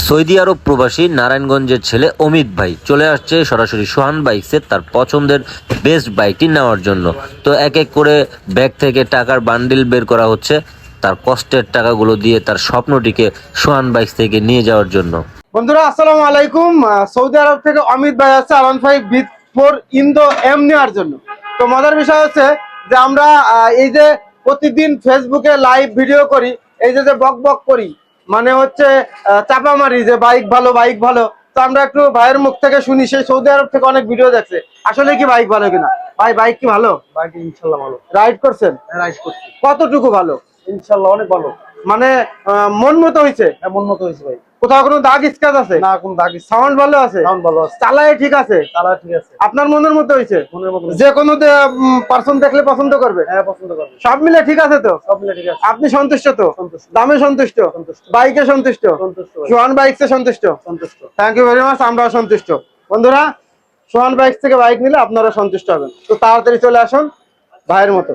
Saudi আরব প্রবাসী নারায়ণগঞ্জের ছেলে অমিত ভাই চলে আসছে সরাসরি সোহান বাইকসে তার পছন্দের বেস্ট বাইকটি নেওয়ার জন্য। তো এক এক করে ব্যাগ থেকে টাকার বান্ডিল বের করা হচ্ছে তার কষ্টের টাকাগুলো দিয়ে তার স্বপ্নটিকে সোহান বাইকস থেকে নিয়ে যাওয়ার জন্য। বন্ধুরা আসসালামু আলাইকুম। সৌদি আরব থেকে অমিত ভাই আছে R15 V4 ইন্দো এম নেওয়ার জন্য। তো মজার বিষয় হচ্ছে যে আমরা এই যে প্রতিদিন ফেসবুকে লাইভ ভিডিও করি, এই যে বক বক করি, মানে হচ্ছে চাপা মারি যে বাইক ভালো বাইক ভালো। তো আমরা একটু ভাইয়ের মুখ থেকে শুনি, সেই সৌদি আরব থেকে অনেক ভিডিও দেখছে, আসলে কি বাইক ভালো কিনা। ভাই বাইক কি ভালো? বাইক ইনশাল্লাহ ভালো। রাইড করছেন? রাইড করছি কতটুকু ভালো? ইনশাল্লাহ অনেক ভালো। মানে মন মতো হয়েছে? এমন মতো হয়েছে ভাই। কোথাও কোনো দাগ স্ক্র্যাচ আছে? না কোন দাগ। সাউন্ড ভালো আছে? সাউন্ড ভালো আছে। চালায় ঠিক আছে? চালা ঠিক আছে। আপনার মনের মতো হয়েছে? মনের মতো। যে কোনো পার্সন দেখলে পছন্দ করবে? হ্যাঁ পছন্দ করবে। সব মিলে ঠিক আছে তো? সব মিলে ঠিক আছে। আপনি সন্তুষ্ট তো? সন্তুষ্ট। দামে সন্তুষ্ট? সন্তুষ্ট। বাইকে সন্তুষ্ট? সন্তুষ্ট ভাই। সোহান বাইকসে সন্তুষ্ট? সন্তুষ্ট। Thank you very much. আমরাও সন্তুষ্ট। বন্ধুরা, সোহান বাইকস থেকে বাইক নিলে আপনারা সন্তুষ্ট হবেন। তো তাড়াতাড়ি চলে আসুন ভাইয়ের মতো।